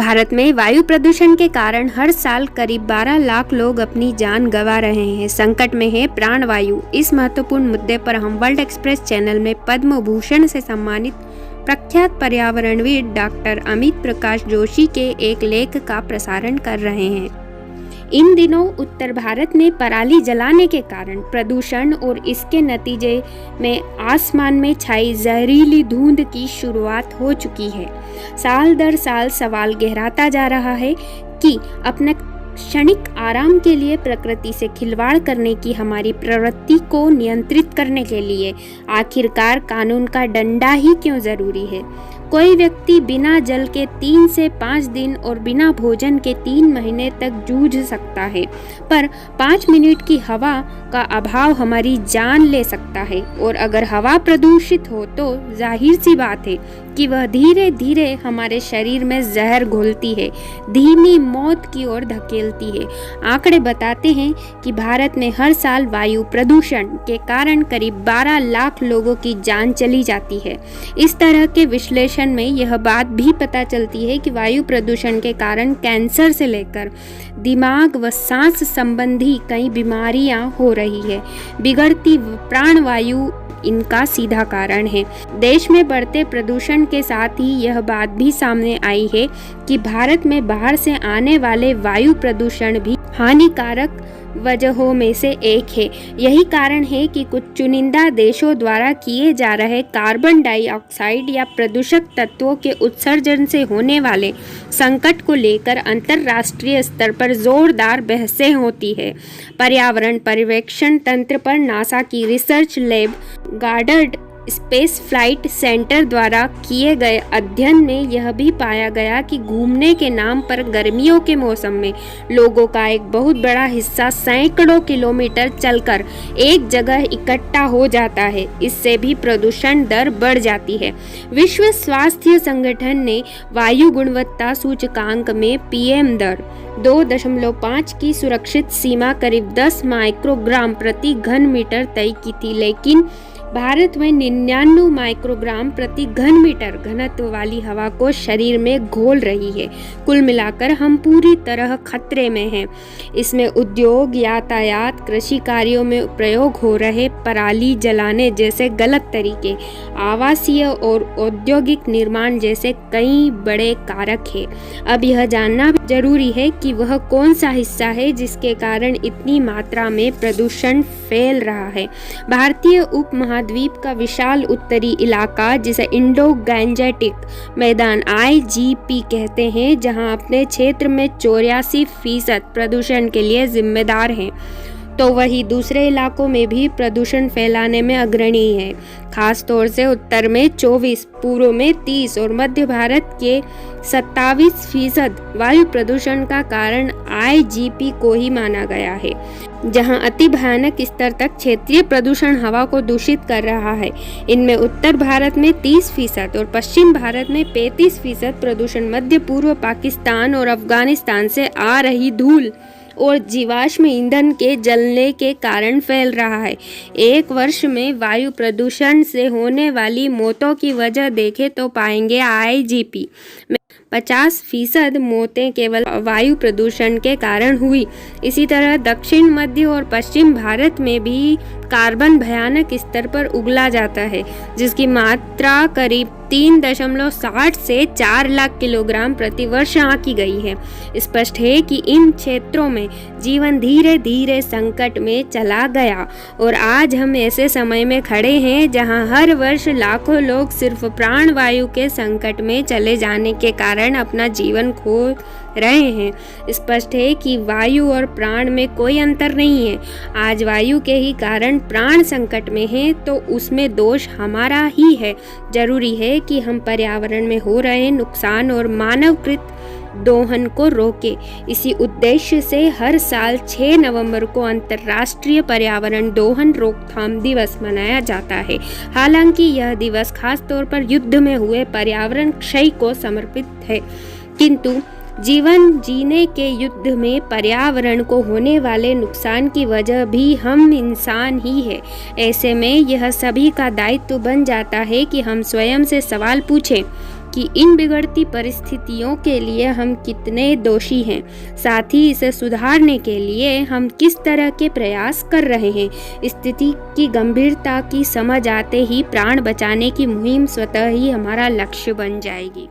भारत में वायु प्रदूषण के कारण हर साल करीब 12 लाख लोग अपनी जान गंवा रहे हैं। संकट में है प्राणवायु। इस महत्वपूर्ण मुद्दे पर हम वर्ल्ड एक्सप्रेस चैनल में पद्म भूषण से सम्मानित प्रख्यात पर्यावरणविद डॉक्टर अमित प्रकाश जोशी के एक लेख का प्रसारण कर रहे हैं। इन दिनों उत्तर भारत में पराली जलाने के कारण प्रदूषण और इसके नतीजे में आसमान में छाई जहरीली धुंध की शुरुआत हो चुकी है। साल दर साल सवाल गहराता जा रहा है कि अपने क्षणिक आराम के लिए प्रकृति से खिलवाड़ करने की हमारी प्रवृत्ति को नियंत्रित करने के लिए आखिरकार कानून का डंडा ही क्यों जरूरी है। कोई व्यक्ति बिना जल के 3 से 5 दिन और बिना भोजन के 3 महीने तक जूझ सकता है, पर 5 मिनट की हवा का अभाव हमारी जान ले सकता है। और अगर हवा प्रदूषित हो तो जाहिर सी बात है कि वह धीरे धीरे हमारे शरीर में जहर घोलती है, धीमी मौत की ओर धकेलती है। आंकड़े बताते हैं कि भारत में हर साल वायु प्रदूषण के कारण करीब 12 लाख लोगों की जान चली जाती है। इस तरह के विश्लेषण में यह बात भी पता चलती है कि वायु प्रदूषण के कारण कैंसर से लेकर दिमाग व सांस संबंधी कई बीमारियां हो रही है। बिगड़ती प्राणवायु इनका सीधा कारण है। देश में बढ़ते प्रदूषण के साथ ही यह बात भी सामने आई है कि भारत में बाहर से आने वाले वायु प्रदूषण भी हानिकारक वजहों में से एक है। यही कारण है कि कुछ चुनिंदा देशों द्वारा किए जा रहे कार्बन डाइऑक्साइड या प्रदूषक तत्वों के उत्सर्जन से होने वाले संकट को लेकर अंतर्राष्ट्रीय स्तर पर जोरदार बहसें होती है। पर्यावरण पर्यवेक्षण तंत्र पर नासा की research lab Goddard Space Flight Center द्वारा किए गए अध्ययन में यह भी पाया गया कि घूमने के नाम पर गर्मियों के मौसम में लोगों का एक बहुत बड़ा हिस्सा सैकड़ों किलोमीटर चलकर एक जगह इकट्ठा हो जाता है। इससे भी प्रदूषण दर बढ़ जाती है। विश्व स्वास्थ्य संगठन ने वायु गुणवत्ता सूचकांक में पीएम दर 2.5 की सुरक्षित सीमा करीब 10 माइक्रोग्राम प्रति घन मीटर तय की थी, लेकिन भारत में 99 माइक्रोग्राम प्रति घन मीटर घनत्व वाली हवा को शरीर में घोल रही है। कुल मिलाकर हम पूरी तरह खतरे में हैं। इसमें उद्योग, यातायात, कृषि कार्यों में प्रयोग हो रहे पराली जलाने जैसे गलत तरीके, आवासीय और औद्योगिक निर्माण जैसे कई बड़े कारक हैं। अब यह जानना जरूरी है कि वह कौन सा हिस्सा है जिसके कारण इतनी मात्रा में प्रदूषण फैल रहा है। भारतीय उपमहाद्वीप का विशाल उत्तरी इलाका, जिसे इंडो गैंजेटिक मैदान IGP कहते हैं, जहां अपने क्षेत्र में 84% प्रदूषण के लिए जिम्मेदार हैं, तो वही दूसरे इलाकों में भी प्रदूषण फैलाने में अग्रणी है। खास तौर से उत्तर में 24, पूर्व में 30 और मध्य भारत के 27% वायु प्रदूषण का कारण IGP को ही माना गया है, जहां अति भयानक स्तर तक क्षेत्रीय प्रदूषण हवा को दूषित कर रहा है। इनमें उत्तर भारत में 30% और पश्चिम भारत में 35% प्रदूषण मध्य पूर्व पाकिस्तान और अफगानिस्तान से आ रही धूल और जीवाश्म ईंधन के जलने के कारण फैल रहा है। एक वर्ष में वायु प्रदूषण से होने वाली मौतों की वजह देखें तो पाएंगे IGP में 50% मौतें केवल वायु प्रदूषण के कारण हुई। इसी तरह दक्षिण, मध्य और पश्चिम भारत में भी कार्बन भयानक स्तर पर उगला जाता है, जिसकी मात्रा करीब 3.60 से 4 लाख किलोग्राम प्रति वर्ष आंकी गई है। स्पष्ट है कि इन क्षेत्रों में जीवन धीरे धीरे संकट में चला गया और आज हम ऐसे समय में खड़े हैं जहां हर वर्ष लाखों लोग सिर्फ प्राणवायु के संकट में चले जाने के कारण अपना जीवन खो रहे हैं। स्पष्ट है कि वायु और प्राण में कोई अंतर नहीं है। आज वायु के ही कारण प्राण संकट में है तो उसमें दोष हमारा ही है। जरूरी है कि हम पर्यावरण में हो रहे नुकसान और मानवकृत दोहन को रोके। इसी उद्देश्य से हर साल 6 नवंबर को अंतर्राष्ट्रीय पर्यावरण दोहन रोकथाम दिवस मनाया जाता है। हालांकि यह दिवस खास तौर पर युद्ध में हुए पर्यावरण क्षय को समर्पित है, किंतु जीवन जीने के युद्ध में पर्यावरण को होने वाले नुकसान की वजह भी हम इंसान ही है। ऐसे में यह सभी का दायित्व बन जाता है कि हम स्वयं से सवाल पूछें कि इन बिगड़ती परिस्थितियों के लिए हम कितने दोषी हैं, साथ ही इसे सुधारने के लिए हम किस तरह के प्रयास कर रहे हैं। स्थिति की गंभीरता की समझ आते ही प्राण बचाने की मुहिम स्वतः ही हमारा लक्ष्य बन जाएगी।